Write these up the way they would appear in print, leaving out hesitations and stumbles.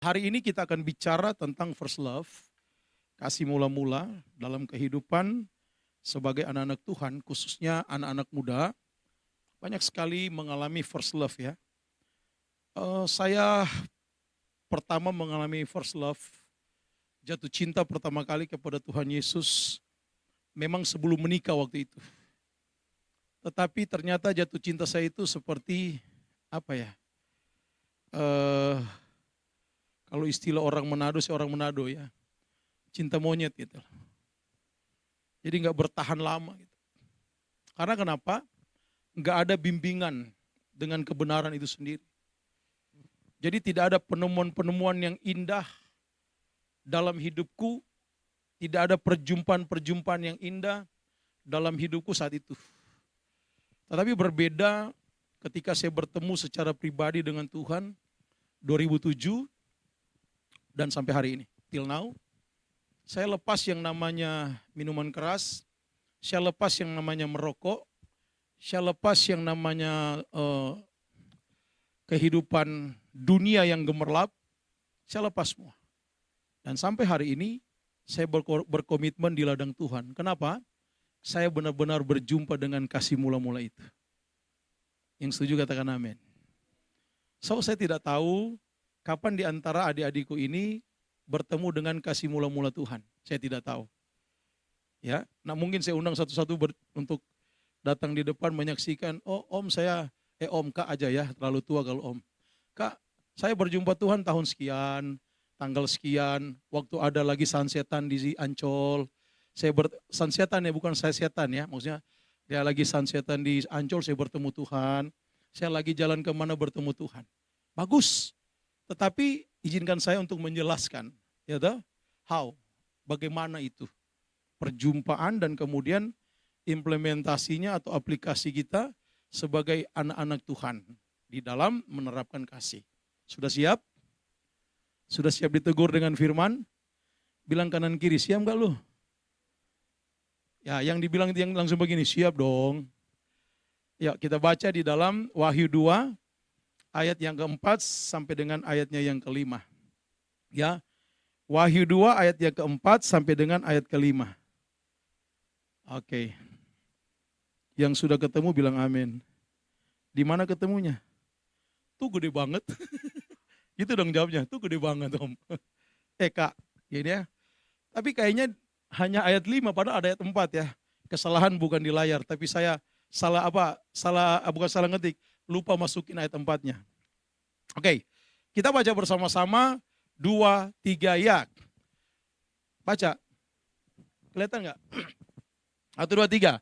Hari ini kita akan bicara tentang first love, kasih mula-mula dalam kehidupan sebagai anak-anak Tuhan, khususnya anak-anak muda, banyak sekali mengalami first love ya. Saya pertama mengalami first love, jatuh cinta pertama kali kepada Tuhan Yesus, memang sebelum menikah waktu itu. Tetapi ternyata jatuh cinta saya itu seperti, apa ya, eh kalau istilah orang Manado, saya orang Manado ya, cinta monyet gitu. Jadi nggak bertahan lama gitu. Karena kenapa? Nggak ada bimbingan dengan kebenaran itu sendiri. Jadi tidak ada penemuan-penemuan yang indah dalam hidupku, tidak ada perjumpaan-perjumpaan yang indah dalam hidupku saat itu. Tetapi berbeda ketika saya bertemu secara pribadi dengan Tuhan 2007 dan sampai hari ini. Till now, saya lepas yang namanya minuman keras, saya lepas yang namanya merokok, saya lepas yang namanya kehidupan dunia yang gemerlap, saya lepas semua. Dan sampai hari ini, saya berkomitmen di ladang Tuhan. Kenapa? Saya benar-benar berjumpa dengan kasih mula-mula itu. Yang setuju katakan amin. So, saya tidak tahu kapan di antara adik-adikku ini bertemu dengan kasih mula-mula Tuhan. Saya tidak tahu. Ya, nah mungkin saya undang satu-satu untuk datang di depan menyaksikan, oh om saya, om kak aja ya, terlalu tua kalau om. Kak, saya berjumpa Tuhan tahun sekian, tanggal sekian, waktu ada lagi sunsetan di Ancol. Sunsetan ya, bukan saya setan ya, maksudnya dia lagi sunsetan di Ancol, saya bertemu Tuhan. Saya lagi jalan kemana bertemu Tuhan. Bagus, tetapi izinkan saya untuk menjelaskan, ya toh, how, bagaimana itu perjumpaan dan kemudian implementasinya atau aplikasi kita sebagai anak-anak Tuhan di dalam menerapkan kasih. Sudah siap? Sudah siap ditegur dengan firman? Bilang kanan kiri, siap gak lu? Ya, yang dibilang yang langsung begini, siap dong. Ya, kita baca di dalam Wahyu 2 ayat yang keempat sampai dengan ayatnya yang kelima. Ya, Wahyu 2 ayat yang keempat sampai dengan ayat kelima. Oke. Yang sudah ketemu bilang amin. Di mana ketemunya? Tuh gede banget. Gitu dong jawabnya. Tuh gede banget om. Kak, gini ya. Tapi kayaknya hanya ayat 5 padahal ada ayat 4 ya. Kesalahan bukan di layar. Tapi saya bukan salah ngetik. Lupa masukin ayat 4-nya. Oke. Kita baca bersama-sama. 2, 3 ya. Baca. Kelihatan gak? 1, 2, 3.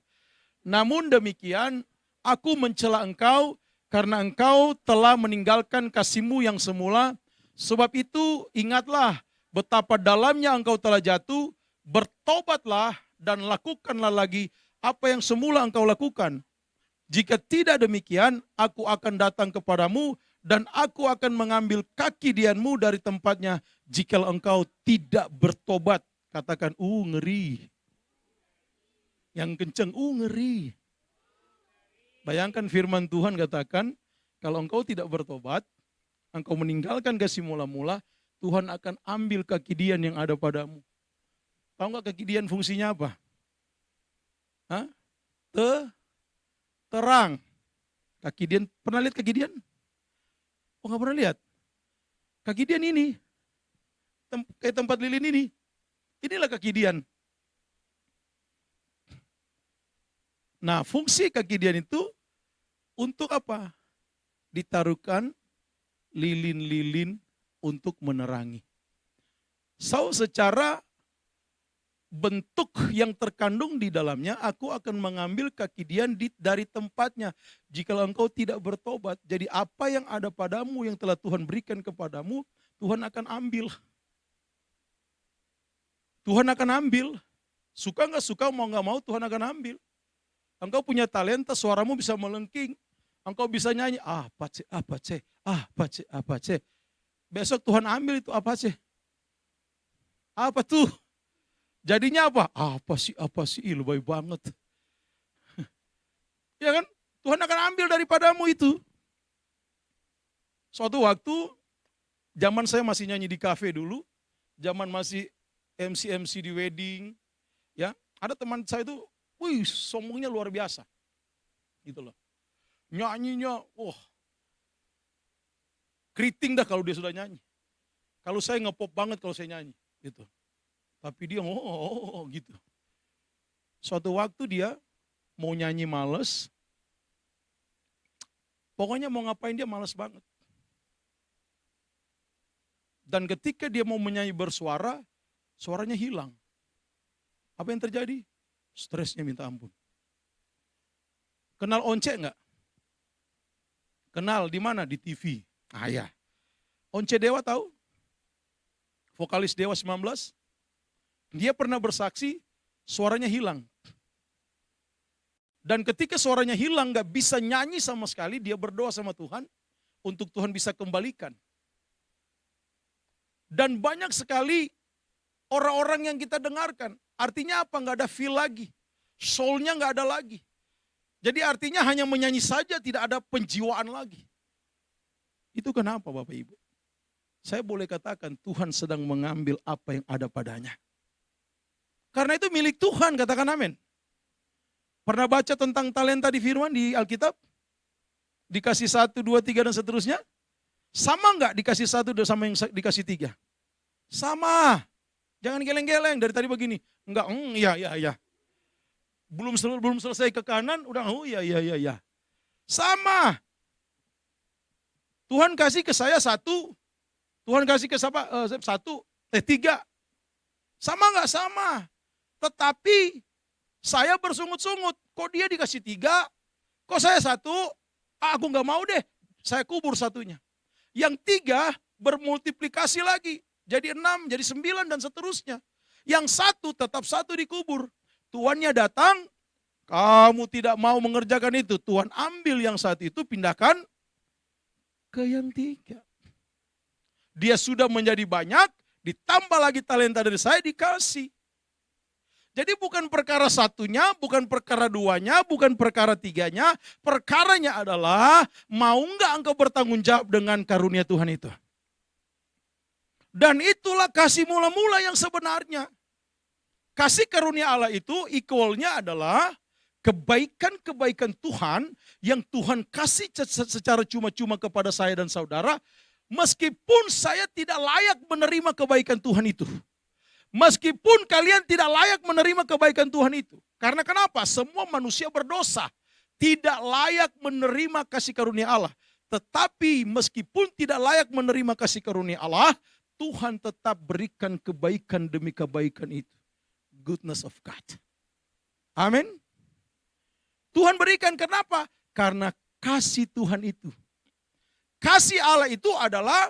Namun demikian, aku mencela engkau karena engkau telah meninggalkan kasihmu yang semula. Sebab itu ingatlah betapa dalamnya engkau telah jatuh. Bertobatlah dan lakukanlah lagi apa yang semula engkau lakukan. Jika tidak demikian, aku akan datang kepadamu dan aku akan mengambil kaki dianmu dari tempatnya. Jika engkau tidak bertobat, katakan, ngeri. Yang kenceng, ngeri. Bayangkan firman Tuhan katakan, kalau engkau tidak bertobat, engkau meninggalkan kasih mula-mula, Tuhan akan ambil kaki dian yang ada padamu. Tahu nggak kaki dian fungsinya apa? Hah? Terang. Kaki dian, pernah lihat kaki dian? Oh nggak pernah lihat? Kaki dian ini, kayak tempat lilin ini, inilah kaki dian. Nah, fungsi kaki dian itu untuk apa? Ditaruhkan lilin-lilin untuk menerangi. So, secara bentuk yang terkandung di dalamnya, aku akan mengambil kaki dian dari tempatnya. Jika engkau tidak bertobat, jadi apa yang ada padamu yang telah Tuhan berikan kepadamu, Tuhan akan ambil. Tuhan akan ambil. Suka nggak suka, mau nggak mau, Tuhan akan ambil. Engkau punya talenta, suaramu bisa melengking. Engkau bisa nyanyi, apa ce. Besok Tuhan ambil itu apa ce. Apa tuh? Jadinya apa? Apa sih, lebay banget. Ya kan? Tuhan akan ambil daripadamu itu. Suatu waktu Zaman saya masih nyanyi di kafe dulu, zaman masih MC di wedding, ya. Ada teman saya itu, wih, sombongnya luar biasa. Gitu loh. Nyanyinya, keriting dah kalau dia sudah nyanyi. Kalau saya ngepop banget kalau saya nyanyi, gitu. Tapi dia gitu. Suatu waktu dia mau nyanyi males, pokoknya mau ngapain dia males banget. Dan ketika dia mau menyanyi bersuara, suaranya hilang. Apa yang terjadi? Stresnya minta ampun. Kenal Once enggak? Kenal di mana? Di TV. Ya. Once Dewa tahu? Vokalis Dewa 19. Dia pernah bersaksi, suaranya hilang. Dan ketika suaranya hilang, gak bisa nyanyi sama sekali, dia berdoa sama Tuhan, untuk Tuhan bisa kembalikan. Dan banyak sekali orang-orang yang kita dengarkan, artinya apa? Gak ada feel lagi, soul-nya gak ada lagi. Jadi artinya hanya menyanyi saja, tidak ada penjiwaan lagi. Itu kenapa Bapak Ibu? Saya boleh katakan Tuhan sedang mengambil apa yang ada padanya. Karena itu milik Tuhan, katakan amin. Pernah baca tentang talenta di firman di Alkitab? Dikasih 1, 2, 3 dan seterusnya? Sama enggak dikasih 1 sama yang dikasih 3? Sama. Jangan geleng-geleng dari tadi begini. Enggak, iya. Belum selesai ke kanan, udah iya. Sama. Tuhan kasih ke saya 1, Tuhan kasih ke siapa? 1, 3. Sama enggak? Sama. Tetapi saya bersungut-sungut, kok dia dikasih 3, kok saya 1, aku enggak mau deh, saya kubur 1-nya. Yang 3 bermultiplikasi lagi, jadi 6, jadi 9 dan seterusnya. Yang 1 tetap 1 dikubur. Tuannya datang, kamu tidak mau mengerjakan itu, Tuhan ambil yang 1 itu pindahkan ke yang 3. Dia sudah menjadi banyak, ditambah lagi talenta dari saya dikasih. Jadi bukan perkara 1-nya, bukan perkara 2-nya, bukan perkara 3-nya. Perkaranya adalah mau enggak engkau bertanggung jawab dengan karunia Tuhan itu. Dan itulah kasih mula-mula yang sebenarnya. Kasih karunia Allah itu equalnya adalah kebaikan-kebaikan Tuhan yang Tuhan kasih secara cuma-cuma kepada saya dan saudara. Meskipun saya tidak layak menerima kebaikan Tuhan itu. Meskipun kalian tidak layak menerima kebaikan Tuhan itu. Karena kenapa? Semua manusia berdosa. Tidak layak menerima kasih karunia Allah. Tetapi meskipun tidak layak menerima kasih karunia Allah, Tuhan tetap berikan kebaikan demi kebaikan itu. Goodness of God. Amin. Tuhan berikan kenapa? Karena kasih Tuhan itu. Kasih Allah itu adalah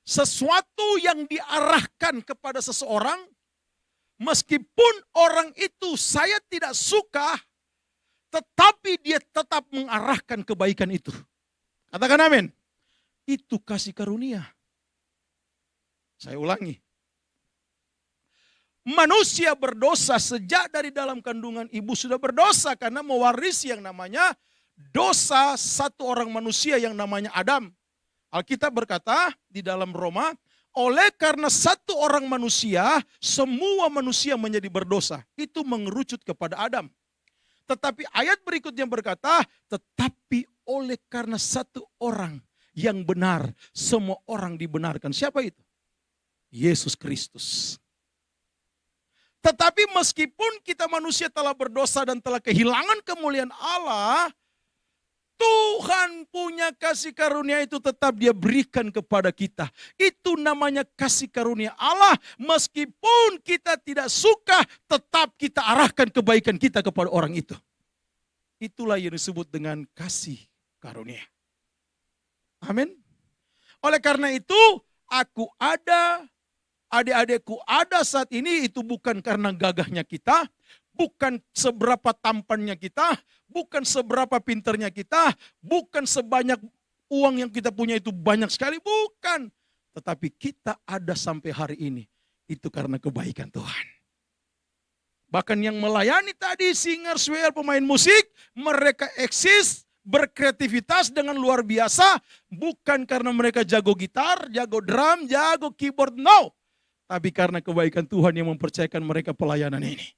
sesuatu yang diarahkan kepada seseorang. Meskipun orang itu saya tidak suka, tetapi dia tetap mengarahkan kebaikan itu. Katakan amin. Itu kasih karunia. Saya ulangi. Manusia berdosa sejak dari dalam kandungan ibu sudah berdosa karena mewarisi yang namanya dosa satu orang manusia yang namanya Adam. Alkitab berkata di dalam Roma, oleh karena satu orang manusia, semua manusia menjadi berdosa. Itu mengerucut kepada Adam. Tetapi ayat berikutnya berkata, tetapi oleh karena satu orang yang benar, semua orang dibenarkan. Siapa itu? Yesus Kristus. Tetapi meskipun kita manusia telah berdosa dan telah kehilangan kemuliaan Allah, Tuhan punya kasih karunia itu tetap dia berikan kepada kita. Itu namanya kasih karunia Allah. Meskipun kita tidak suka, tetap kita arahkan kebaikan kita kepada orang itu. Itulah yang disebut dengan kasih karunia. Amin. Oleh karena itu, aku ada, adik-adikku ada saat ini, itu bukan karena gagahnya kita, bukan seberapa tampannya kita, bukan seberapa pinternya kita, bukan sebanyak uang yang kita punya itu banyak sekali, bukan. Tetapi kita ada sampai hari ini, itu karena kebaikan Tuhan. Bahkan yang melayani tadi, singer, swear, pemain musik, mereka eksis berkreativitas dengan luar biasa, bukan karena mereka jago gitar, jago drum, jago keyboard, no. Tapi karena kebaikan Tuhan yang mempercayakan mereka pelayanan ini.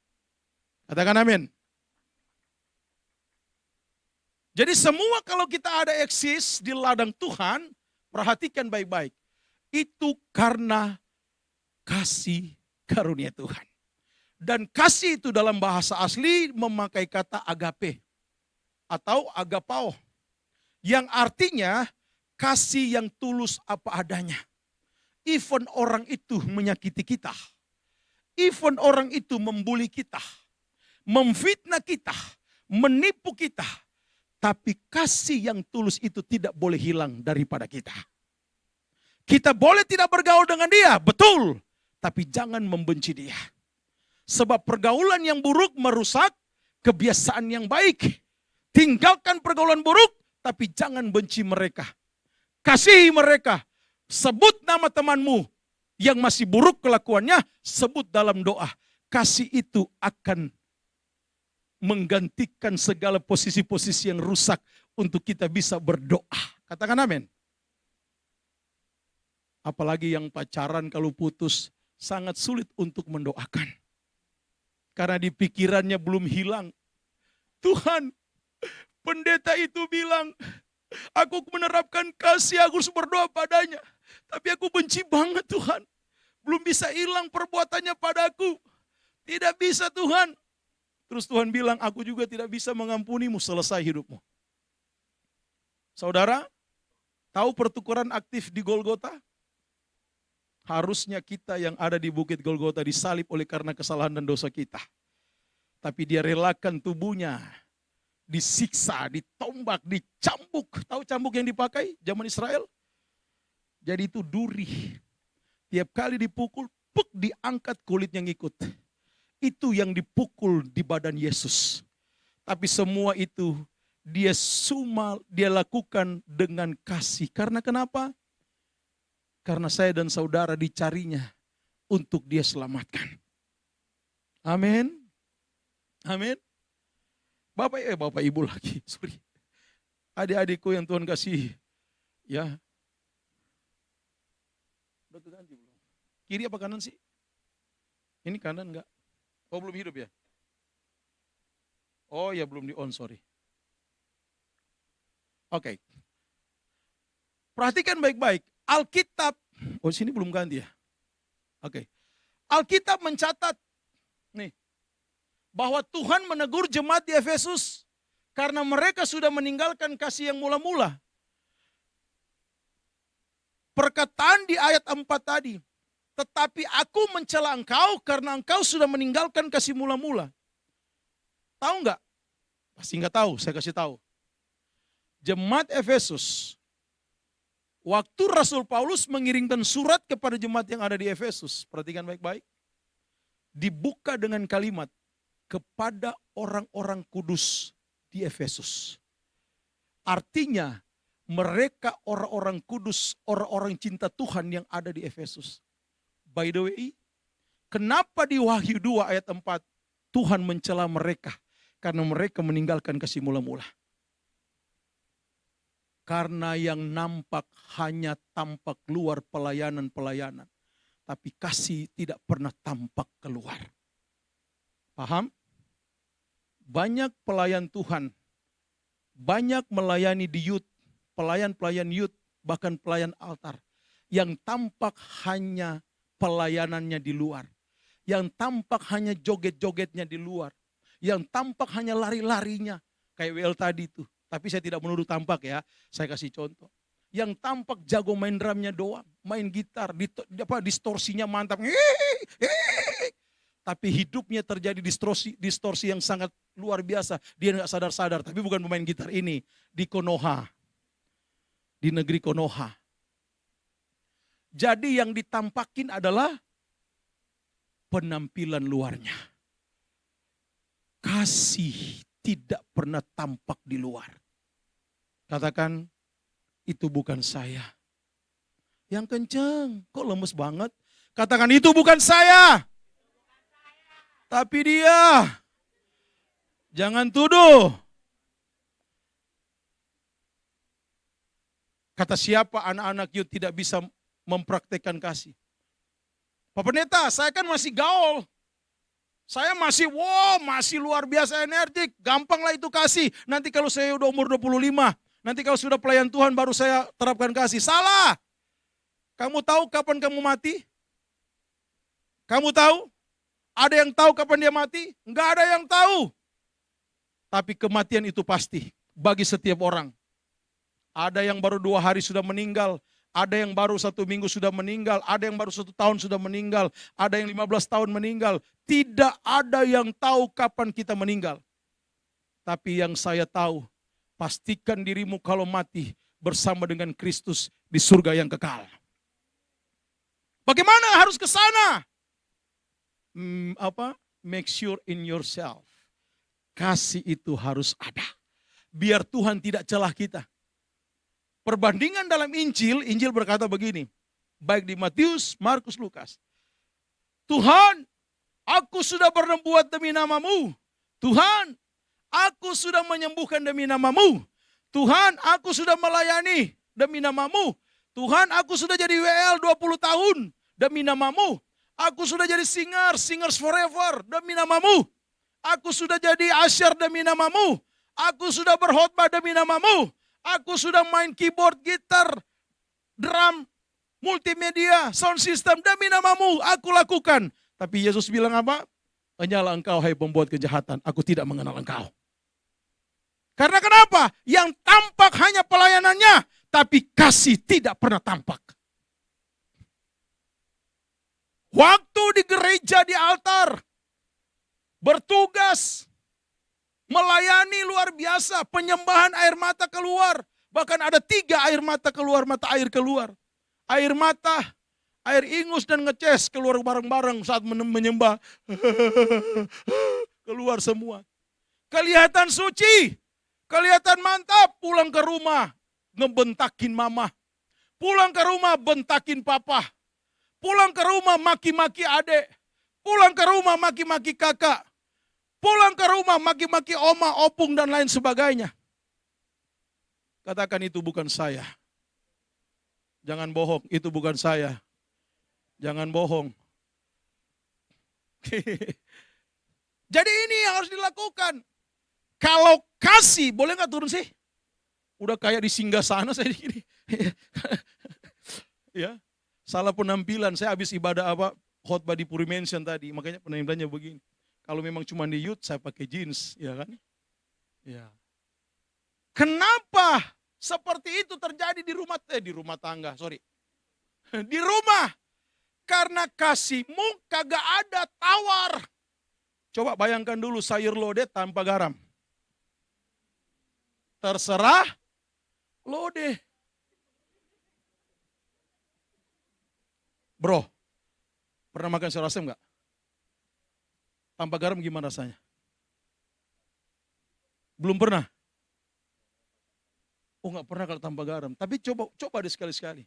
Katakan amin. Jadi semua kalau kita ada eksis di ladang Tuhan, perhatikan baik-baik. Itu karena kasih karunia Tuhan. Dan kasih itu dalam bahasa asli memakai kata agape atau agapao. Yang artinya kasih yang tulus apa adanya. Even orang itu menyakiti kita. Even orang itu membuli kita. Memfitnah kita. Menipu kita. Tapi kasih yang tulus itu tidak boleh hilang daripada kita. Kita boleh tidak bergaul dengan dia, betul. Tapi jangan membenci dia. Sebab pergaulan yang buruk merusak kebiasaan yang baik. Tinggalkan pergaulan buruk, tapi jangan benci mereka. Kasihi mereka. Sebut nama temanmu yang masih buruk kelakuannya, sebut dalam doa. Kasih itu akan menggantikan segala posisi-posisi yang rusak untuk kita bisa berdoa. Katakan amin. Apalagi yang pacaran kalau putus, sangat sulit untuk mendoakan. Karena di pikirannya belum hilang. Tuhan, pendeta itu bilang, aku menerapkan kasih, aku harus berdoa padanya. Tapi aku benci banget Tuhan. Belum bisa hilang perbuatannya padaku. Tidak bisa Tuhan. Terus Tuhan bilang, aku juga tidak bisa mengampunimu, selesai hidupmu. Saudara, tahu pertukaran aktif di Golgota? Harusnya kita yang ada di bukit Golgota disalib oleh karena kesalahan dan dosa kita. Tapi dia relakan tubuhnya, disiksa, ditombak, dicambuk. Tahu cambuk yang dipakai zaman Israel? Jadi itu duri. Tiap kali dipukul, diangkat kulitnya ngikut. Itu yang dipukul di badan Yesus. Tapi semua itu dia lakukan dengan kasih. Karena kenapa? Karena saya dan saudara dicarinya untuk dia selamatkan. Amin. Amin. Bapak Ibu lagi, sorry. Adik-adikku yang Tuhan kasih. Ya. Udah keganti belum? Kiri apa kanan sih? Ini kanan enggak? Oh belum hidup ya? Oh ya belum di on, sorry. Oke. Perhatikan baik-baik. Alkitab, oh sini belum ganti ya? Oke. Alkitab mencatat nih bahwa Tuhan menegur jemaat di Efesus karena mereka sudah meninggalkan kasih yang mula-mula. Perkataan di ayat 4 tadi, tetapi aku mencela engkau karena engkau sudah meninggalkan kasih mula-mula. Tahu enggak? Pasti enggak tahu, saya kasih tahu. Jemaat Efesus, waktu Rasul Paulus mengirimkan surat kepada jemaat yang ada di Efesus, perhatikan baik-baik, dibuka dengan kalimat, kepada orang-orang kudus di Efesus. Artinya, mereka orang-orang kudus, orang-orang cinta Tuhan yang ada di Efesus. By the way, kenapa di Wahyu 2 ayat 4 Tuhan mencela mereka? Karena mereka meninggalkan kasih mula-mula. Karena yang nampak hanya tampak luar pelayanan-pelayanan. Tapi kasih tidak pernah tampak keluar. Paham? Banyak pelayan Tuhan. Banyak melayani di youth. Pelayan-pelayan youth. Bahkan pelayan altar. Yang tampak hanya pelayanannya di luar. Yang tampak hanya joget-jogetnya di luar. Yang tampak hanya lari-larinya. Kayak WL tadi tuh. Tapi saya tidak menuduh tampak ya. Saya kasih contoh. Yang tampak jago main drumnya doang. Main gitar. Distorsinya mantap. Tapi hidupnya terjadi distorsi yang sangat luar biasa. Dia nggak sadar-sadar. Tapi bukan pemain gitar ini. Di Konoha. Di negeri Konoha. Jadi yang ditampakin adalah penampilan luarnya. Kasih tidak pernah tampak di luar. Katakan, itu bukan saya. Yang kenceng, kok lemes banget? Katakan, itu bukan saya. Tapi dia. Jangan tuduh. Kata siapa anak-anak youth tidak bisa mempraktekkan kasih? Pak Pendeta, saya kan masih gaul. Saya masih luar biasa energik. Gampanglah itu kasih. Nanti kalau saya udah umur 25, nanti kalau sudah pelayan Tuhan baru saya terapkan kasih. Salah. Kamu tahu kapan kamu mati? Kamu tahu? Ada yang tahu kapan dia mati? Enggak ada yang tahu. Tapi kematian itu pasti bagi setiap orang. Ada yang baru 2 hari sudah meninggal. Ada yang baru 1 minggu sudah meninggal, ada yang baru 1 tahun sudah meninggal, ada yang 15 tahun meninggal. Tidak ada yang tahu kapan kita meninggal. Tapi yang saya tahu, pastikan dirimu kalau mati bersama dengan Kristus di surga yang kekal. Bagaimana harus ke sana? Make sure in yourself. Kasih itu harus ada. Biar Tuhan tidak celah kita. Perbandingan dalam Injil berkata begini, baik di Matius, Markus, Lukas. Tuhan, aku sudah berbuat demi nama-Mu. Tuhan, aku sudah menyembuhkan demi nama-Mu. Tuhan, aku sudah melayani demi nama-Mu. Tuhan, aku sudah jadi WL 20 tahun demi nama-Mu. Aku sudah jadi singers forever demi nama-Mu. Aku sudah jadi asyar demi nama-Mu. Aku sudah berkhotbah demi nama-Mu. Aku sudah main keyboard, gitar, drum, multimedia, sound system demi nama-Mu aku lakukan. Tapi Yesus bilang apa? Hanyalah engkau hai pembuat kejahatan, aku tidak mengenal engkau. Karena kenapa? Yang tampak hanya pelayanannya, tapi kasih tidak pernah tampak. Waktu di gereja di altar, bertugas, melayani luar biasa, penyembahan air mata keluar. Bahkan ada 3 air mata keluar, mata air keluar. Air mata, air ingus dan ngeces keluar bareng-bareng saat menyembah. Keluar semua. Kelihatan suci, kelihatan mantap, pulang ke rumah ngebentakin mama. Pulang ke rumah bentakin papa. Pulang ke rumah maki-maki adik. Pulang ke rumah maki-maki kakak. Pulang ke rumah maki-maki oma, opung, dan lain sebagainya. Katakan itu bukan saya. Jangan bohong, itu bukan saya. Jangan bohong. Jadi ini yang harus dilakukan. Kalau kasih, boleh nggak turun sih? Udah kayak di singgah sana saya di sini. Ya, salah penampilan. Saya habis ibadah khotbah di Puri Mansion tadi, makanya penampilannya begini. Kalau memang cuma di youth, saya pakai jeans, ya kan? Ya. Kenapa seperti itu terjadi di rumah tangga, sorry. Di rumah. Karena kasihmu kagak ada tawar. Coba bayangkan dulu sayur lodeh tanpa garam. Terserah lodeh. Bro, pernah makan sayur asem enggak? Tanpa garam gimana rasanya? Belum pernah? Oh enggak pernah kalau tanpa garam. Tapi coba deh sekali-sekali.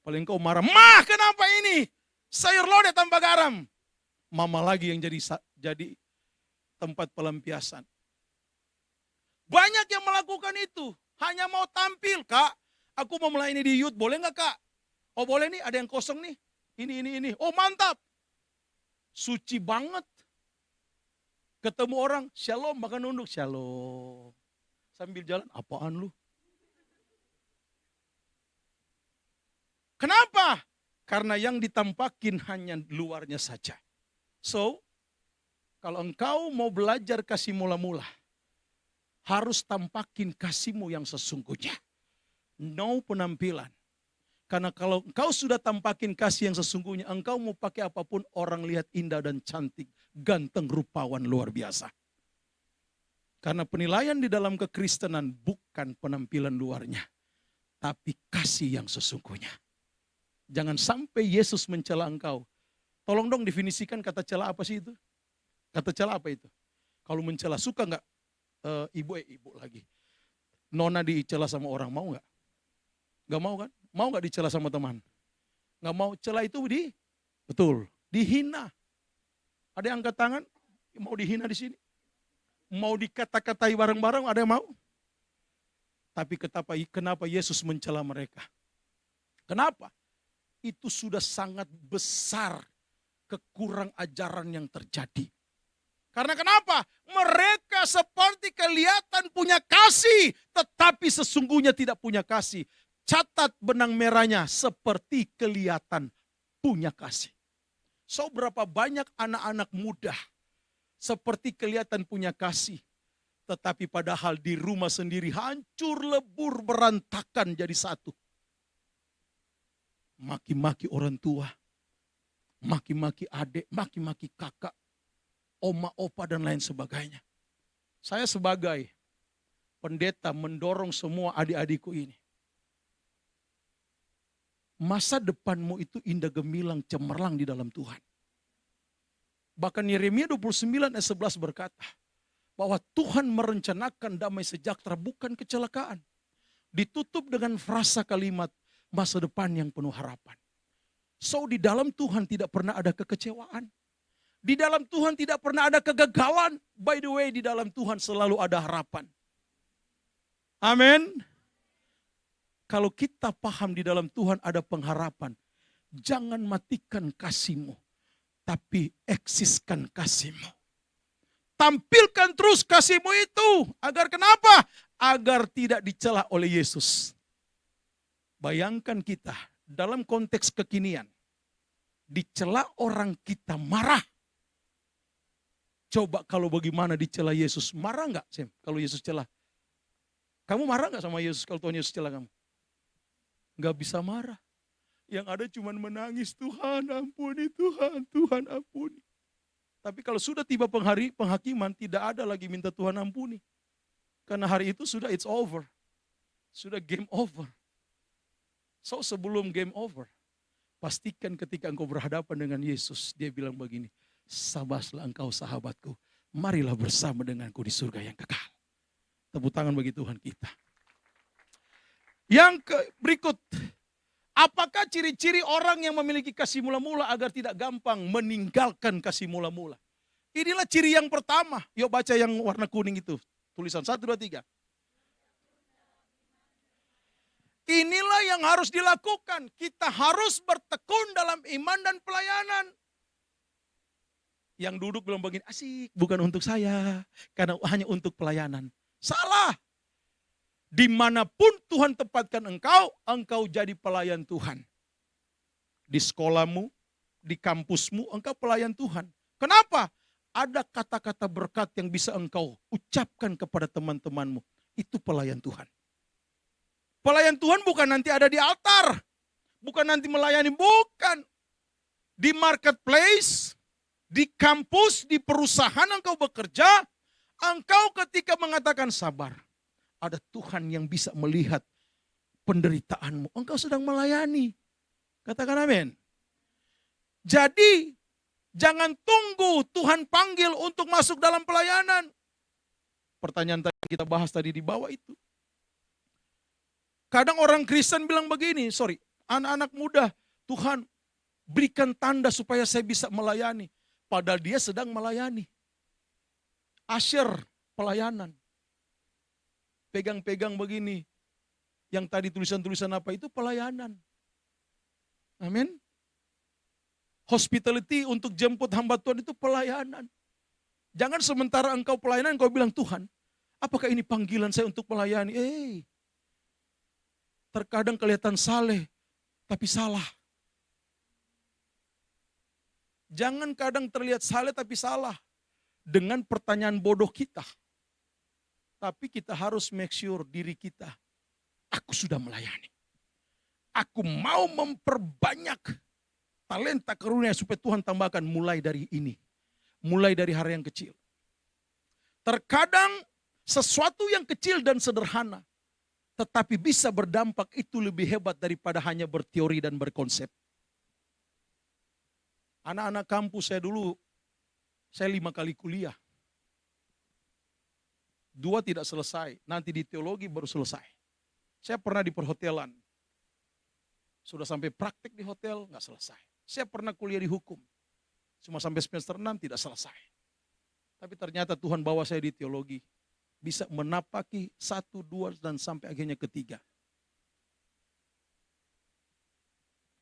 Paling kau marah, "Mah, kenapa ini? Sayur lodeh tanpa garam." Mama lagi yang jadi tempat pelampiasan. Banyak yang melakukan itu. Hanya mau tampil, "Kak, aku mau melayani di youth, boleh enggak, Kak?" "Oh boleh nih, ada yang kosong nih. Ini. Oh mantap." Suci banget. Ketemu orang, "Shalom," bahkan nunduk, "Shalom." Sambil jalan, "Apaan lu?" Kenapa? Karena yang ditampakin hanya luarnya saja. So, kalau engkau mau belajar kasih mula-mula, harus tampakin kasihmu yang sesungguhnya. No penampilan. Karena kalau engkau sudah tampakin kasih yang sesungguhnya, engkau mau pakai apapun orang lihat indah dan cantik, ganteng, rupawan, luar biasa. Karena penilaian di dalam kekristenan bukan penampilan luarnya, tapi kasih yang sesungguhnya. Jangan sampai Yesus mencela engkau. Tolong dong definisikan kata cela apa sih itu? Kata cela apa itu? Kalau mencela, suka enggak ibu lagi? Nona dicela sama orang, mau enggak? Enggak mau kan? Mau enggak dicela sama teman? Enggak mau. Cela itu betul, dihina. Ada yang angkat tangan, mau dihina di sini? Mau dikata-katai bareng-bareng, ada yang mau? Tapi kenapa Yesus mencela mereka? Kenapa? Itu sudah sangat besar kekurang ajaran yang terjadi. Karena kenapa? Mereka seperti kelihatan punya kasih, tetapi sesungguhnya tidak punya kasih. Catat benang merahnya, seperti kelihatan punya kasih. So, berapa banyak anak-anak muda seperti kelihatan punya kasih, tetapi padahal di rumah sendiri hancur lebur berantakan jadi satu. Maki-maki orang tua, maki-maki adik, maki-maki kakak, oma, opa, dan lain sebagainya. Saya sebagai pendeta mendorong semua adik-adikku ini. Masa depanmu itu indah gemilang cemerlang di dalam Tuhan. Bahkan Yeremia 29 ayat 11 berkata, bahwa Tuhan merencanakan damai sejahtera bukan kecelakaan. Ditutup dengan frasa kalimat masa depan yang penuh harapan. So, di dalam Tuhan tidak pernah ada kekecewaan. Di dalam Tuhan tidak pernah ada kegagalan. By the way, di dalam Tuhan selalu ada harapan. Amin. Kalau kita paham di dalam Tuhan ada pengharapan, jangan matikan kasih-Mu, tapi eksiskan kasih-Mu. Tampilkan terus kasih-Mu itu. Agar kenapa? Agar tidak dicela oleh Yesus. Bayangkan kita dalam konteks kekinian. Dicela orang kita marah. Coba kalau bagaimana dicela Yesus. Marah enggak, Sam, kalau Yesus cela? Kamu marah enggak sama Yesus kalau Tuhan Yesus cela kamu? Enggak bisa marah. Yang ada cuma menangis, Tuhan ampuni, Tuhan ampuni. Tapi kalau sudah tiba penghakiman, tidak ada lagi minta Tuhan ampuni. Karena hari itu sudah it's over. Sudah game over. So, sebelum game over, pastikan ketika engkau berhadapan dengan Yesus, dia bilang begini, sabaslah engkau sahabatku, marilah bersama denganku di surga yang kekal. Tepuk tangan bagi Tuhan kita. Yang berikut, apakah ciri-ciri orang yang memiliki kasih mula-mula agar tidak gampang meninggalkan kasih mula-mula? Inilah ciri yang pertama. Yuk baca yang warna kuning itu. Tulisan 1, 2, 3. Inilah yang harus dilakukan. Kita harus bertekun dalam iman dan pelayanan. Yang duduk bilang begini, asik, bukan untuk saya. Karena hanya untuk pelayanan. Salah. Dimanapun Tuhan tempatkan engkau jadi pelayan Tuhan. Di sekolahmu, di kampusmu, engkau pelayan Tuhan. Kenapa? Ada kata-kata berkat yang bisa engkau ucapkan kepada teman-temanmu. Itu pelayan Tuhan. Pelayan Tuhan bukan nanti ada di altar. Bukan nanti melayani, bukan. Di marketplace, di kampus, di perusahaan engkau bekerja, engkau ketika mengatakan sabar. Ada Tuhan yang bisa melihat penderitaanmu. Engkau sedang melayani. Katakan amin. Jadi, jangan tunggu Tuhan panggil untuk masuk dalam pelayanan. Pertanyaan tadi kita bahas tadi di bawah itu. Kadang orang Kristen bilang begini, anak-anak muda, Tuhan berikan tanda supaya saya bisa melayani. Padahal dia sedang melayani. Asyir pelayanan. Pegang-pegang begini. Yang tadi tulisan-tulisan apa itu pelayanan. Amin. Hospitality untuk jemput hamba Tuhan itu pelayanan. Jangan sementara engkau pelayanan, engkau bilang, Tuhan, apakah ini panggilan saya untuk melayani? Terkadang kelihatan saleh, tapi salah. Jangan kadang terlihat saleh tapi salah. Dengan pertanyaan bodoh kita. Tapi kita harus make sure diri kita, aku sudah melayani. Aku mau memperbanyak talenta karunia supaya Tuhan tambahkan mulai dari ini. Mulai dari hal yang kecil. Terkadang sesuatu yang kecil dan sederhana, tetapi bisa berdampak itu lebih hebat daripada hanya berteori dan berkonsep. Anak-anak kampus saya dulu, saya 5 kali kuliah. 2 tidak selesai, nanti di teologi baru selesai. Saya pernah di perhotelan. Sudah sampai praktik di hotel, nggak selesai. Saya pernah kuliah di hukum. Cuma sampai semester 6 tidak selesai. Tapi ternyata Tuhan bawa saya di teologi. bisa menapaki 1, 2, dan sampai akhirnya ketiga.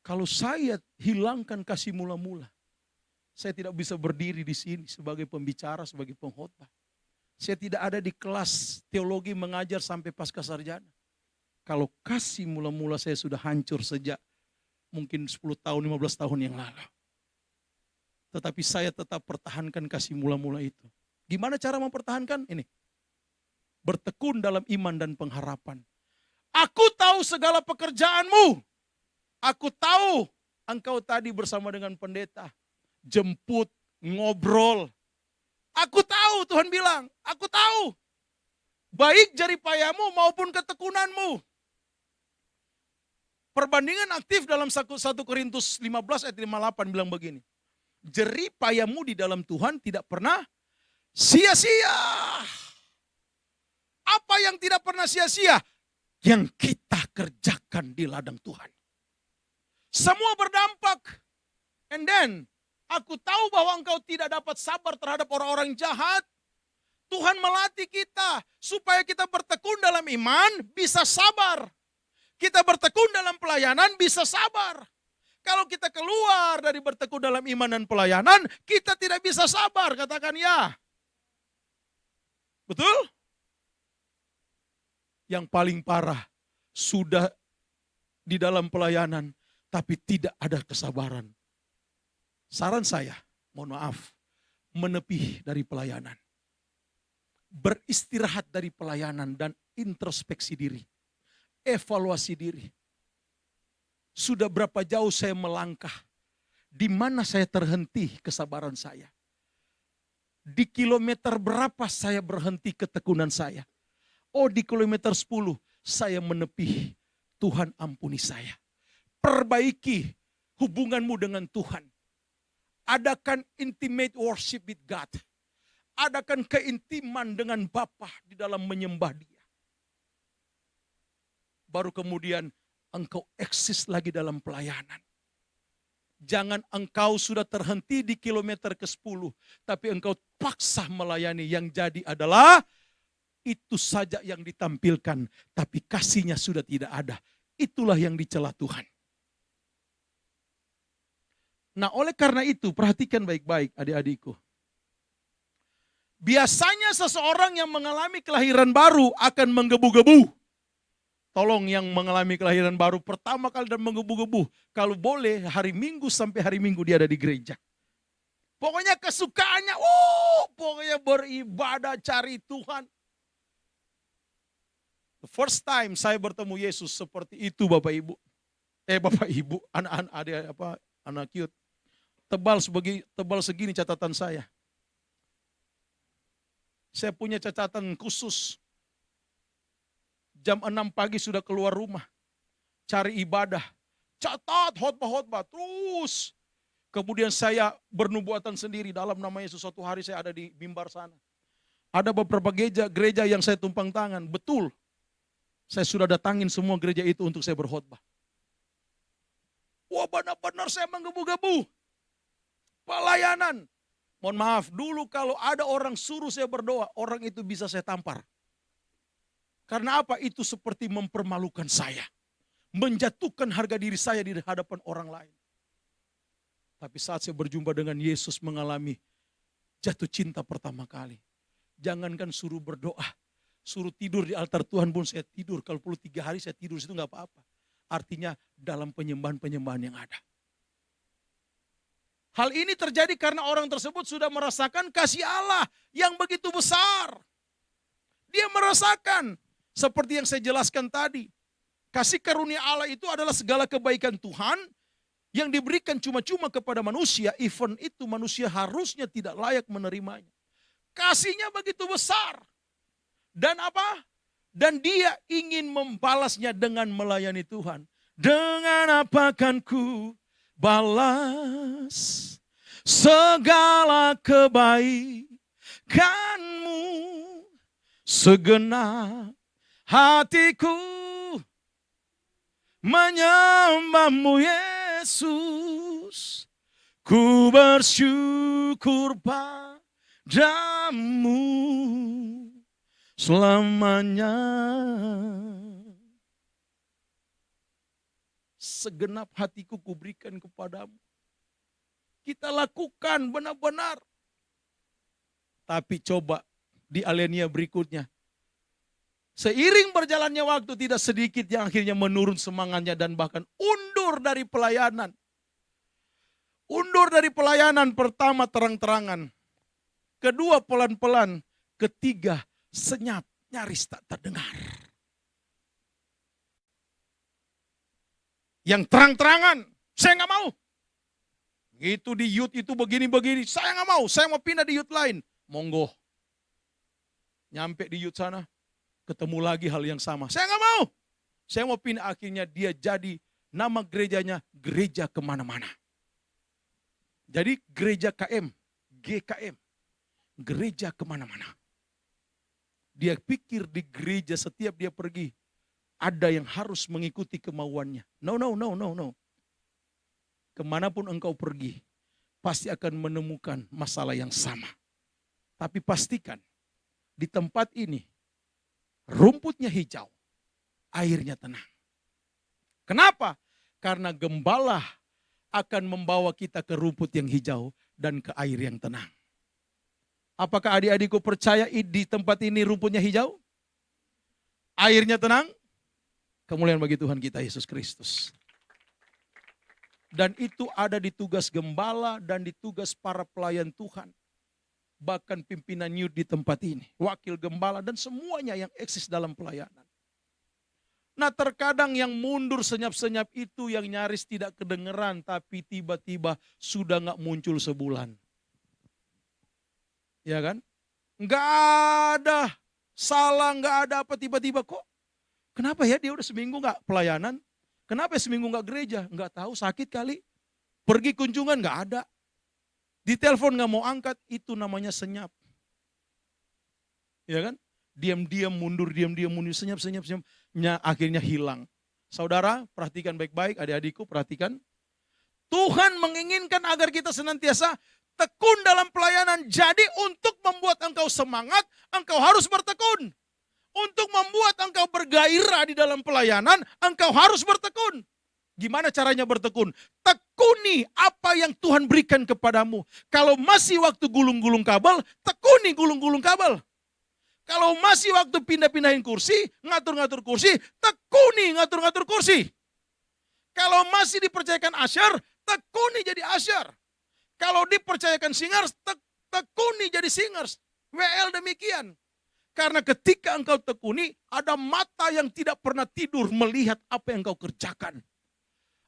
Kalau saya hilangkan kasih mula-mula, saya tidak bisa berdiri di sini sebagai pembicara, sebagai pengkhotbah. Saya tidak ada di kelas teologi mengajar sampai pasca sarjana. Kalau kasih mula-mula saya sudah hancur sejak mungkin 10 tahun, 15 tahun yang lalu. Tetapi saya tetap pertahankan kasih mula-mula itu. Gimana cara mempertahankan? Ini. Bertekun dalam iman dan pengharapan. Aku tahu segala pekerjaanmu. Aku tahu engkau tadi bersama dengan pendeta. Jemput, ngobrol. Aku tahu, Tuhan bilang. Aku tahu. Baik jeripayamu maupun ketekunanmu. Perbandingan aktif dalam 1 Korintus 15 ayat 58 bilang begini. Jeripayamu di dalam Tuhan tidak pernah sia-sia. Apa yang tidak pernah sia-sia? Yang kita kerjakan di ladang Tuhan. Semua berdampak. And then, aku tahu bahwa engkau tidak dapat sabar terhadap orang-orang jahat. Tuhan melatih kita supaya kita bertekun dalam iman, bisa sabar. Kita bertekun dalam pelayanan, bisa sabar. Kalau kita keluar dari bertekun dalam iman dan pelayanan, kita tidak bisa sabar. Katakan ya. Betul? Yang paling parah, sudah di dalam pelayanan, tapi tidak ada kesabaran. Saran saya, mohon maaf, menepi dari pelayanan. Beristirahat dari pelayanan dan introspeksi diri. Evaluasi diri. Sudah berapa jauh saya melangkah? Di mana saya terhenti kesabaran saya? Di kilometer berapa saya berhenti ketekunan saya? Oh, di kilometer 10 saya menepi. Tuhan ampuni saya. Perbaiki hubunganmu dengan Tuhan. Adakan intimate worship with God. Adakan keintiman dengan Bapa di dalam menyembah Dia. Baru kemudian engkau eksis lagi dalam pelayanan. Jangan engkau sudah terhenti di kilometer ke-10, tapi engkau paksa melayani. Yang jadi adalah itu saja yang ditampilkan, tapi kasihnya sudah tidak ada. Itulah yang dicela Tuhan. Nah, oleh karena itu, perhatikan baik-baik adik-adikku. Biasanya seseorang yang mengalami kelahiran baru akan menggebu-gebu. Tolong yang mengalami kelahiran baru pertama kali dan menggebu-gebu. Kalau boleh hari Minggu sampai hari Minggu dia ada di gereja. Pokoknya kesukaannya, pokoknya beribadah cari Tuhan. The first time saya bertemu Yesus seperti itu Bapak Ibu. Bapak Ibu, anak-anak adik anak cute. Tebal segini catatan saya. Saya punya catatan khusus. Jam 6 pagi sudah keluar rumah. Cari ibadah. Catat khotbah. Terus. Kemudian saya bernubuatan sendiri dalam nama Yesus. Suatu hari saya ada di mimbar sana. Ada beberapa gereja yang saya tumpang tangan. Betul. Saya sudah datangin semua gereja itu untuk saya berkhotbah. Wah, benar-benar saya menggebu-gebu. Pelayanan. Mohon maaf, dulu kalau ada orang suruh saya berdoa, orang itu bisa saya tampar. Karena apa? Itu seperti mempermalukan saya. Menjatuhkan harga diri saya di hadapan orang lain. Tapi saat saya berjumpa dengan Yesus mengalami jatuh cinta pertama kali. Jangankan suruh berdoa, suruh tidur di altar Tuhan pun saya tidur. Kalau perlu 3 hari saya tidur situ gak apa-apa. Artinya dalam penyembahan-penyembahan yang ada. Hal ini terjadi karena orang tersebut sudah merasakan kasih Allah yang begitu besar. Dia merasakan seperti yang saya jelaskan tadi. Kasih karunia Allah itu adalah segala kebaikan Tuhan yang diberikan cuma-cuma kepada manusia. Even itu manusia harusnya tidak layak menerimanya. Kasihnya begitu besar. Dan apa? Dan dia ingin membalasnya dengan melayani Tuhan. Dengan apa kan ku balas segala kebaikanmu, segenap hatiku menyembahmu Yesus, ku bersyukur padamu selamanya. Segenap hatiku kuberikan kepadamu. Kita lakukan benar-benar. Tapi coba di alinea berikutnya. Seiring berjalannya waktu, tidak sedikit yang akhirnya menurun semangatnya dan bahkan undur dari pelayanan. Undur dari pelayanan, pertama terang-terangan. Kedua pelan-pelan. Ketiga senyap, nyaris tak terdengar. Yang terang-terangan, saya nggak mau. Itu di youth itu begini-begini, saya nggak mau, saya mau pindah di youth lain. Monggo. Nyampe di youth sana, ketemu lagi hal yang sama. Saya nggak mau, saya mau pindah. Akhirnya dia jadi nama gerejanya gereja kemana-mana. Jadi gereja KM, GKM, gereja kemana-mana. Dia pikir di gereja setiap dia pergi, ada yang harus mengikuti kemauannya. No. Kemanapun engkau pergi, pasti akan menemukan masalah yang sama. Tapi pastikan, di tempat ini, rumputnya hijau, airnya tenang. Kenapa? Karena gembala akan membawa kita ke rumput yang hijau dan ke air yang tenang. Apakah adik-adikku percaya di tempat ini rumputnya hijau? Airnya tenang? Kemuliaan bagi Tuhan kita Yesus Kristus. Dan itu ada di tugas gembala dan di tugas para pelayan Tuhan. Bahkan pimpinan youth di tempat ini, wakil gembala dan semuanya yang eksis dalam pelayanan. Nah, terkadang yang mundur senyap-senyap itu yang nyaris tidak kedengeran, tapi tiba-tiba sudah gak muncul sebulan. Ya kan? Gak ada salah, gak ada apa, tiba-tiba kok. Kenapa ya dia udah seminggu gak pelayanan? Kenapa seminggu gak gereja? Gak tahu, sakit kali. Pergi kunjungan gak ada. Ditelepon gak mau angkat, itu namanya senyap. Ya kan? Diam-diam mundur, senyap. Akhirnya hilang. Saudara, perhatikan baik-baik, adik-adikku perhatikan. Tuhan menginginkan agar kita senantiasa tekun dalam pelayanan. Jadi untuk membuat engkau semangat, engkau harus bertekun. Untuk membuat engkau bergairah di dalam pelayanan, engkau harus bertekun. Gimana caranya bertekun? Tekuni apa yang Tuhan berikan kepadamu. Kalau masih waktu gulung-gulung kabel, tekuni gulung-gulung kabel. Kalau masih waktu pindah-pindahin kursi, ngatur-ngatur kursi, tekuni ngatur-ngatur kursi. Kalau masih dipercayakan asyar, tekuni jadi asyar. Kalau dipercayakan singers, tekuni jadi singers. WL demikian. Karena ketika engkau tekuni, ada mata yang tidak pernah tidur melihat apa yang engkau kerjakan.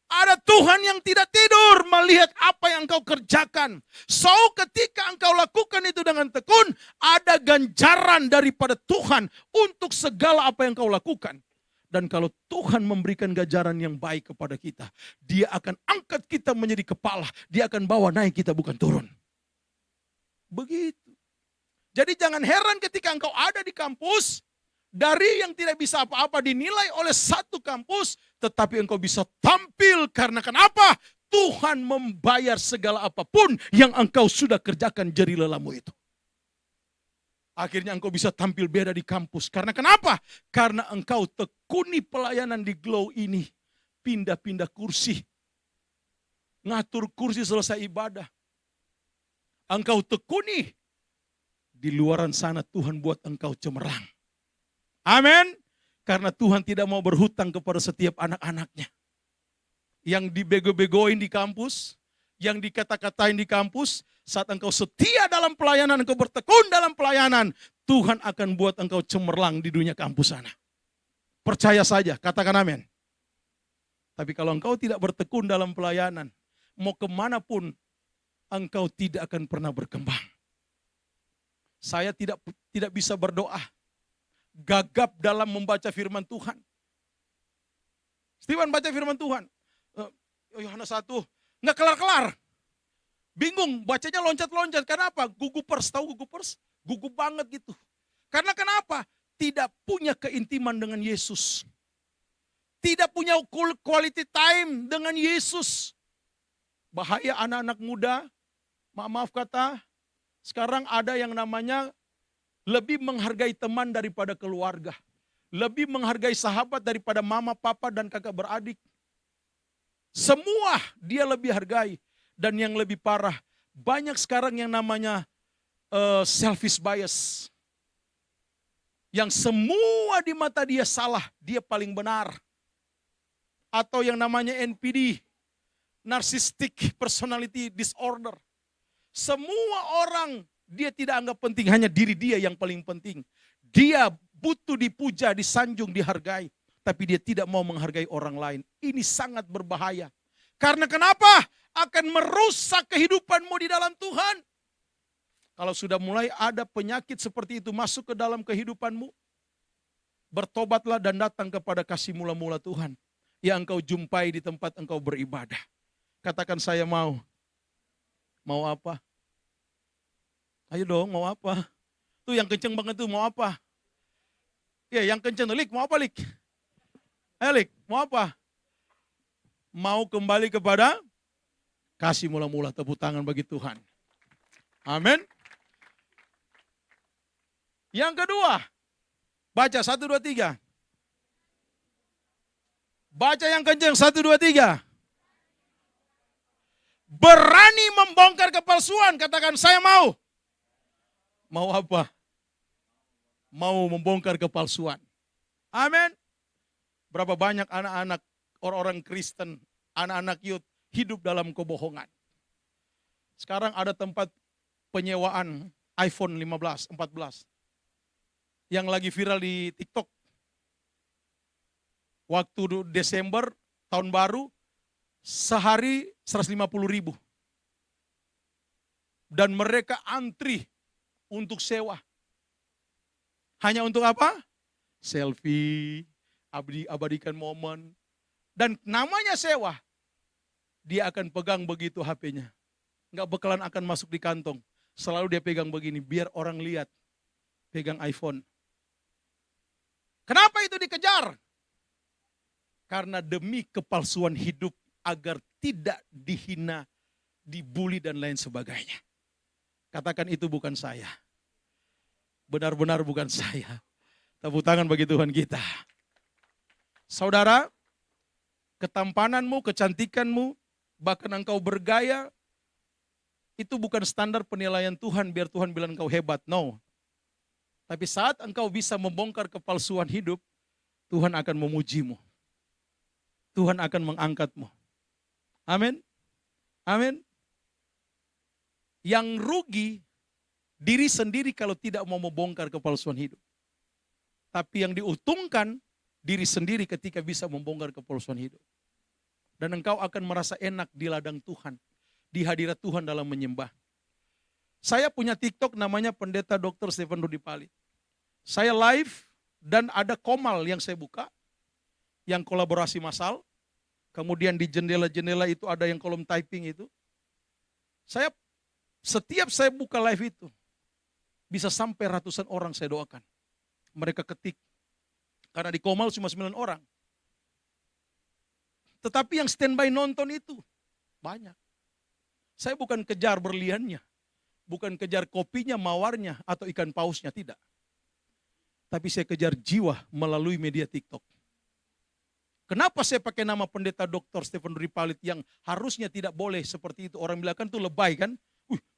Ada Tuhan yang tidak tidur melihat apa yang engkau kerjakan. So ketika engkau lakukan itu dengan tekun, ada ganjaran daripada Tuhan untuk segala apa yang engkau lakukan. Dan kalau Tuhan memberikan ganjaran yang baik kepada kita, Dia akan angkat kita menjadi kepala. Dia akan bawa naik kita, bukan turun. Begitu. Jadi jangan heran ketika engkau ada di kampus, dari yang tidak bisa apa-apa dinilai oleh satu kampus, tetapi engkau bisa tampil karena kenapa? Tuhan membayar segala apapun yang engkau sudah kerjakan jerih lelamu itu. Akhirnya engkau bisa tampil beda di kampus. Karena kenapa? Karena engkau tekuni pelayanan di Glow ini. Pindah-pindah kursi. Ngatur kursi selesai ibadah. Engkau tekuni. Di luaran sana Tuhan buat engkau cemerlang. Amin. Karena Tuhan tidak mau berhutang kepada setiap anak-anaknya. Yang dibego-begoin di kampus, yang dikata-katain di kampus, saat engkau setia dalam pelayanan, engkau bertekun dalam pelayanan, Tuhan akan buat engkau cemerlang di dunia kampus sana. Percaya saja, katakan amin. Tapi kalau engkau tidak bertekun dalam pelayanan, mau kemanapun, engkau tidak akan pernah berkembang. Saya tidak bisa berdoa, gagap dalam membaca firman Tuhan. Steven baca firman Tuhan. Yohanes 1, nggak kelar-kelar. Bingung, bacanya loncat-loncat. Kenapa? Gugupers, tahu gugupers? Gugup banget gitu. Karena kenapa? Tidak punya keintiman dengan Yesus. Tidak punya quality time dengan Yesus. Bahaya anak-anak muda, maaf kata, sekarang ada yang namanya lebih menghargai teman daripada keluarga, lebih menghargai sahabat daripada mama, papa, dan kakak beradik. Semua dia lebih hargai. Dan yang lebih parah, banyak sekarang yang namanya selfish bias. Yang semua di mata dia salah, dia paling benar. Atau yang namanya NPD, Narcissistic Personality Disorder. Semua orang dia tidak anggap penting, hanya diri dia yang paling penting. Dia butuh dipuja, disanjung, dihargai. Tapi dia tidak mau menghargai orang lain. Ini sangat berbahaya. Karena kenapa? Akan merusak kehidupanmu di dalam Tuhan. Kalau sudah mulai ada penyakit seperti itu masuk ke dalam kehidupanmu, bertobatlah dan datang kepada kasih mula-mula Tuhan yang engkau jumpai di tempat engkau beribadah. Katakan, saya mau. Mau apa? Ayo dong, mau apa? Tuh yang kenceng banget tuh, mau apa? Ya, yang kenceng tuh, Lik, mau apa, Lik? Ayo, Lik, mau apa? Mau kembali kepada kasih mula-mula. Tepuk tangan bagi Tuhan. Amin. Yang kedua, baca 1, 2, 3. Baca yang kenceng, 1, 2, 3. Berani membongkar kepalsuan, katakan saya mau. Mau apa? Mau membongkar kepalsuan. Amin. Berapa banyak anak-anak, orang-orang Kristen, anak-anak youth hidup dalam kebohongan. Sekarang ada tempat penyewaan iPhone 15, 14 yang lagi viral di TikTok. Waktu Desember, tahun baru, sehari 150.000. Dan mereka antri untuk sewa. Hanya untuk apa? Selfie, abadikan momen. Dan namanya sewa. Dia akan pegang begitu HP-nya. Enggak bakalan akan masuk di kantong. Selalu dia pegang begini, biar orang lihat. Pegang iPhone. Kenapa itu dikejar? Karena demi kepalsuan hidup agar tidak dihina, dibully dan lain sebagainya. Katakan, itu bukan saya. Benar-benar bukan saya. Tepuk tangan bagi Tuhan kita. Saudara, ketampananmu, kecantikanmu, bahkan engkau bergaya, itu bukan standar penilaian Tuhan biar Tuhan bilang engkau hebat. No. Tapi saat engkau bisa membongkar kepalsuan hidup, Tuhan akan memujimu. Tuhan akan mengangkatmu. Amin. Amin. Yang rugi diri sendiri kalau tidak mau membongkar kepalsuan hidup. Tapi yang diuntungkan diri sendiri ketika bisa membongkar kepalsuan hidup. Dan engkau akan merasa enak di ladang Tuhan. Di hadirat Tuhan dalam menyembah. Saya punya TikTok namanya Pendeta Dr. Stephen Rudy Palit. Saya live dan ada komal yang saya buka. Yang kolaborasi massal. Kemudian di jendela-jendela itu ada yang kolom typing itu. Setiap saya buka live itu, bisa sampai ratusan orang saya doakan. Mereka ketik. Karena di komal cuma 9 orang. Tetapi yang standby nonton itu banyak. Saya bukan kejar berliannya. Bukan kejar kopinya, mawarnya, atau ikan pausnya, tidak. Tapi saya kejar jiwa melalui media TikTok. Kenapa saya pakai nama Pendeta Dr. Stephen Rudy Palit yang harusnya tidak boleh seperti itu. Orang bilang kan itu lebay kan.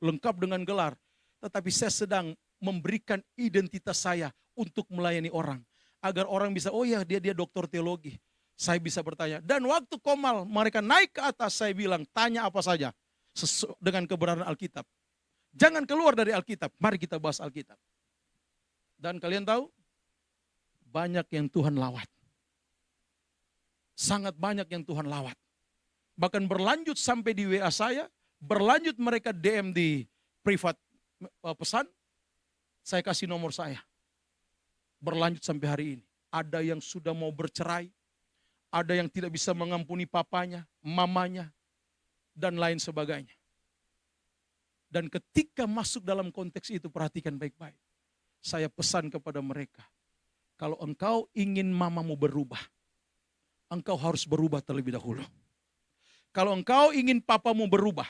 Lengkap dengan gelar. Tetapi saya sedang memberikan identitas saya untuk melayani orang. Agar orang bisa, oh ya dia doktor teologi. Saya bisa bertanya. Dan waktu komal mereka naik ke atas, saya bilang tanya apa saja. Dengan kebenaran Alkitab. Jangan keluar dari Alkitab. Mari kita bahas Alkitab. Dan kalian tahu, banyak yang Tuhan lawat. Sangat banyak yang Tuhan lawat. Bahkan berlanjut sampai di WA saya, berlanjut mereka DM di privat pesan, saya kasih nomor saya. Berlanjut sampai hari ini. Ada yang sudah mau bercerai, ada yang tidak bisa mengampuni papanya, mamanya, dan lain sebagainya. Dan ketika masuk dalam konteks itu, perhatikan baik-baik. Saya pesan kepada mereka, kalau engkau ingin mamamu berubah, engkau harus berubah terlebih dahulu. Kalau engkau ingin papamu berubah,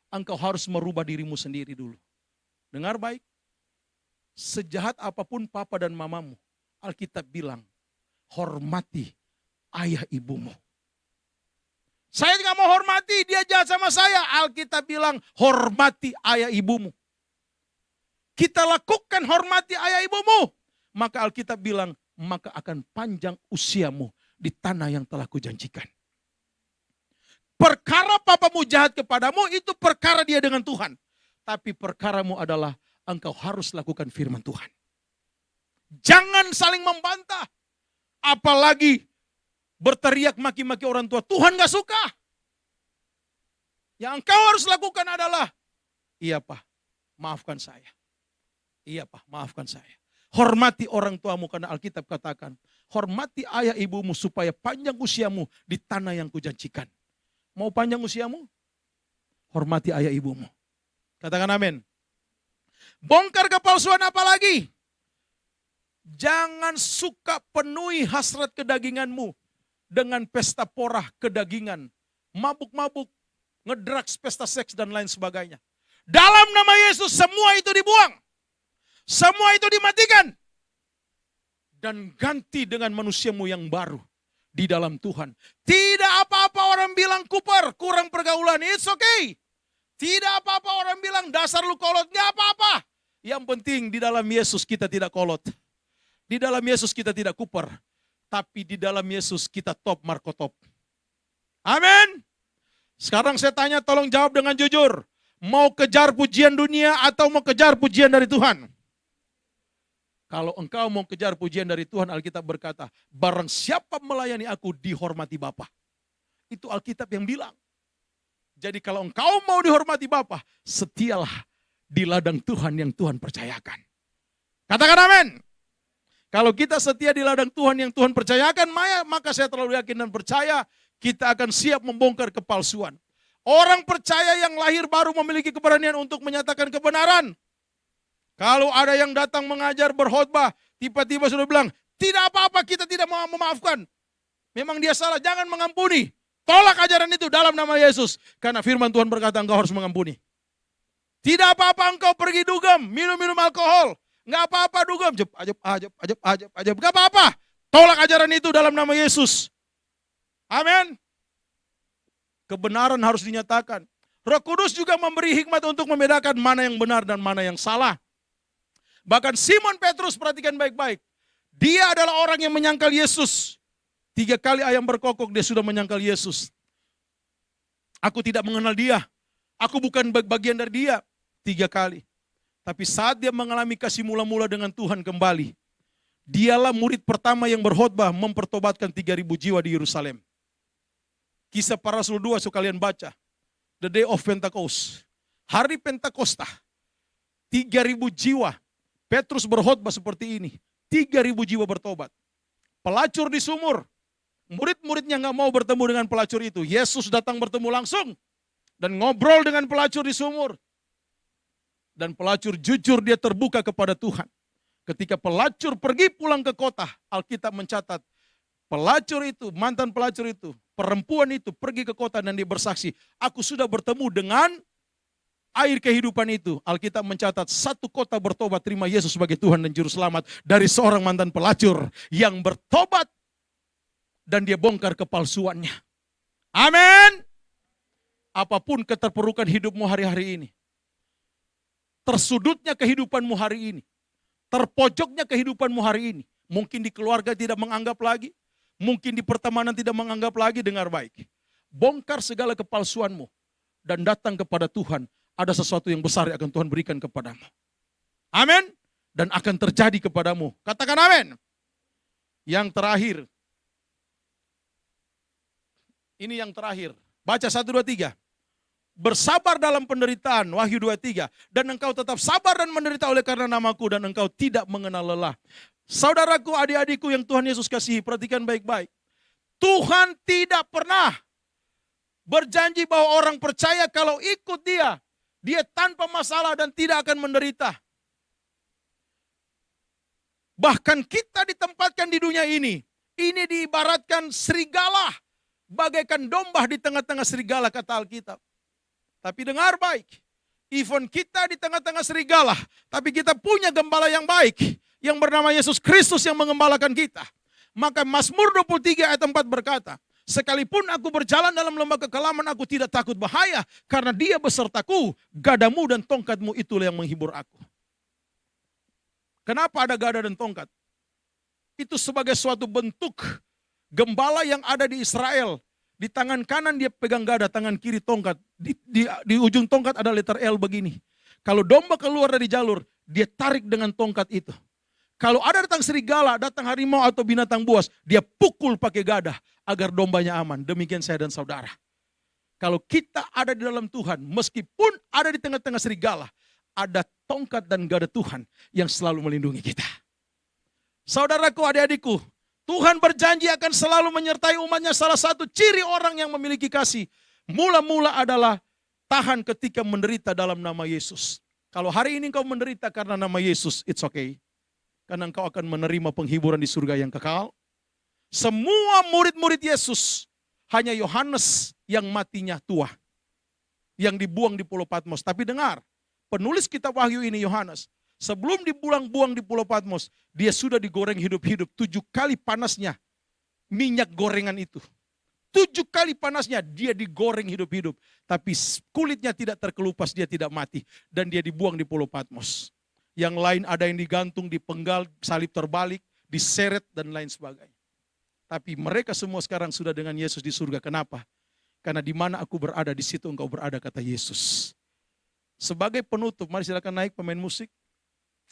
engkau harus merubah dirimu sendiri dulu. Dengar baik. sejahat apapun papa dan mamamu, Alkitab bilang, hormati ayah ibumu. Saya nggak mau hormati, dia jahat sama saya. Alkitab bilang, hormati ayah ibumu. Kita lakukan hormati ayah ibumu. Maka Alkitab bilang, maka akan panjang usiamu di tanah yang telah kujanjikan. Perkara papamu jahat kepadamu, itu perkara dia dengan Tuhan. Tapi perkaramu adalah, engkau harus lakukan firman Tuhan. Jangan saling membantah. Apalagi berteriak maki-maki orang tua, Tuhan gak suka. Yang engkau harus lakukan adalah, iya Pak, maafkan saya. Iya Pak, maafkan saya. Hormati orang tuamu karena Alkitab katakan, hormati ayah ibumu supaya panjang usiamu di tanah yang kujanjikan. Mau panjang usiamu? Hormati ayah ibumu. Katakan amin. Bongkar kepalsuan apa lagi? Jangan suka penuhi hasrat kedaginganmu dengan pesta porah kedagingan, mabuk-mabuk, ngedrugs, pesta seks dan lain sebagainya. Dalam nama Yesus semua itu dibuang. Semua itu dimatikan. Dan ganti dengan manusiamu yang baru di dalam Tuhan. Tidak apa-apa orang bilang kuper, kurang pergaulan, it's okay. Tidak apa-apa orang bilang dasar lu kolot, gak apa-apa. Yang penting di dalam Yesus kita tidak kolot. Di dalam Yesus kita tidak kuper. Tapi di dalam Yesus kita top markotop. Amin. Sekarang saya tanya, tolong jawab dengan jujur. Mau kejar pujian dunia atau mau kejar pujian dari Tuhan? Kalau engkau mau kejar pujian dari Tuhan, Alkitab berkata, barang siapa melayani aku dihormati Bapa. Itu Alkitab yang bilang. Jadi kalau engkau mau dihormati Bapa, setialah di ladang Tuhan yang Tuhan percayakan. Katakan amin. Kalau kita setia di ladang Tuhan yang Tuhan percayakan, maka saya terlalu yakin dan percaya kita akan siap membongkar kepalsuan. Orang percaya yang lahir baru memiliki keberanian untuk menyatakan kebenaran. Kalau ada yang datang mengajar berkhotbah, tiba-tiba sudah bilang, tidak apa-apa, kita tidak mau memaafkan. Memang dia salah, jangan mengampuni. Tolak ajaran itu dalam nama Yesus. Karena firman Tuhan berkata engkau harus mengampuni. Tidak apa-apa engkau pergi dugem, minum-minum alkohol. Nggak apa-apa dugem, ajab. Nggak apa-apa. Tolak ajaran itu dalam nama Yesus. Amin. Kebenaran harus dinyatakan. Roh Kudus juga memberi hikmat untuk membedakan mana yang benar dan mana yang salah. Bahkan Simon Petrus, perhatikan baik-baik. Dia adalah orang yang menyangkal Yesus. 3 kali ayam berkokok dia sudah menyangkal Yesus. Aku tidak mengenal dia. Aku bukan bagian dari dia. 3 kali. Tapi saat dia mengalami kasih mula-mula dengan Tuhan kembali, dialah murid pertama yang berkhotbah mempertobatkan 3.000 jiwa di Yerusalem. Kisah para Rasul 2 sekalian baca. The day of Pentecost. Hari Pentakosta. 3.000 jiwa. Petrus berkhotbah seperti ini. 3.000 jiwa bertobat. Pelacur di sumur. Murid-muridnya gak mau bertemu dengan pelacur itu. Yesus datang bertemu langsung. Dan ngobrol dengan pelacur di sumur. Dan pelacur jujur, dia terbuka kepada Tuhan. Ketika pelacur pergi pulang ke kota, Alkitab mencatat, pelacur itu, mantan pelacur itu, perempuan itu pergi ke kota dan dia bersaksi, aku sudah bertemu dengan air kehidupan itu. Alkitab mencatat 1 kota bertobat terima Yesus sebagai Tuhan dan Juru Selamat dari seorang mantan pelacur yang bertobat dan dia bongkar kepalsuannya. Amin. Apapun keterpurukan hidupmu hari-hari ini, tersudutnya kehidupanmu hari ini, terpojoknya kehidupanmu hari ini, mungkin di keluarga tidak menganggap lagi, mungkin di pertemanan tidak menganggap lagi, dengar baik. Bongkar segala kepalsuanmu dan datang kepada Tuhan. Ada sesuatu yang besar yang akan Tuhan berikan kepadamu. Amin. Dan akan terjadi kepadamu. Katakan amin. Yang terakhir. Ini yang terakhir. Baca 1, 2, 3. Bersabar dalam penderitaan, Wahyu 2:3. Dan engkau tetap sabar dan menderita oleh karena namaku dan engkau tidak mengenal lelah. Saudaraku, adik-adikku yang Tuhan Yesus kasihi, perhatikan baik-baik. Tuhan tidak pernah berjanji bahwa orang percaya kalau ikut dia tanpa masalah dan tidak akan menderita. Bahkan kita ditempatkan di dunia ini diibaratkan serigala, bagaikan domba di tengah-tengah serigala kata Alkitab. Tapi dengar baik, Even kita di tengah-tengah serigala, tapi kita punya gembala yang baik, yang bernama Yesus Kristus yang mengembalakan kita. Maka Mazmur 23 ayat 4 berkata, sekalipun aku berjalan dalam lembah kekelaman, aku tidak takut bahaya, karena Dia besertaku, gadamu dan tongkatmu itulah yang menghibur aku. Kenapa ada gada dan tongkat? Itu sebagai suatu bentuk gembala yang ada di Israel. Di tangan kanan dia pegang gada, tangan kiri tongkat. Di ujung tongkat ada letter L begini. Kalau domba keluar dari jalur, dia tarik dengan tongkat itu. Kalau ada datang serigala, datang harimau atau binatang buas, dia pukul pakai gada agar dombanya aman. Demikian saya dan saudara. Kalau kita ada di dalam Tuhan, meskipun ada di tengah-tengah serigala, ada tongkat dan gada Tuhan yang selalu melindungi kita. Saudaraku, adik-adikku, Tuhan berjanji akan selalu menyertai umatnya. Salah satu ciri orang yang memiliki kasih, mula-mula adalah tahan ketika menderita dalam nama Yesus. Kalau hari ini engkau menderita karena nama Yesus, it's okay. Karena engkau akan menerima penghiburan di surga yang kekal. Semua murid-murid Yesus, hanya Yohanes yang matinya tua. Yang dibuang di Pulau Patmos. Tapi dengar, penulis kitab Wahyu ini Yohanes, sebelum dibuang-buang di Pulau Patmos, dia sudah digoreng hidup-hidup. 7 kali panasnya minyak gorengan itu. 7 kali panasnya dia digoreng hidup-hidup. Tapi kulitnya tidak terkelupas, dia tidak mati. Dan dia dibuang di Pulau Patmos. Yang lain ada yang digantung, dipenggal, salib terbalik, diseret dan lain sebagainya. Tapi mereka semua sekarang sudah dengan Yesus di surga. Kenapa? Karena di mana aku berada, di situ engkau berada, kata Yesus. Sebagai penutup, mari silakan naik pemain musik,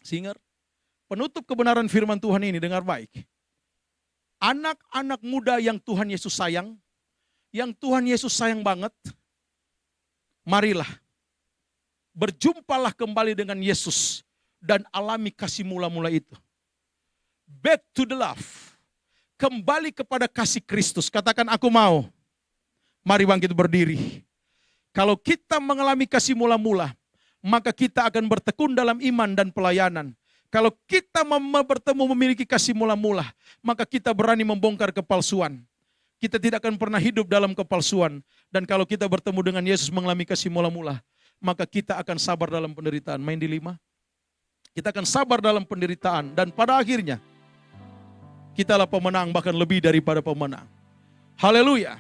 singer. Penutup kebenaran firman Tuhan ini, dengar baik. Anak-anak muda yang Tuhan Yesus sayang, yang Tuhan Yesus sayang banget, marilah, berjumpalah kembali dengan Yesus dan alami kasih mula-mula itu. Back to the love. Kembali kepada kasih Kristus. Katakan, aku mau. Mari bangkit berdiri. Kalau kita mengalami kasih mula-mula, maka kita akan bertekun dalam iman dan pelayanan. Kalau kita bertemu memiliki kasih mula-mula, maka kita berani membongkar kepalsuan. Kita tidak akan pernah hidup dalam kepalsuan. Dan kalau kita bertemu dengan Yesus mengalami kasih mula-mula, maka kita akan sabar dalam penderitaan. Main di 5. Kita akan sabar dalam penderitaan. Dan pada akhirnya, kitalah pemenang, bahkan lebih daripada pemenang. Haleluya.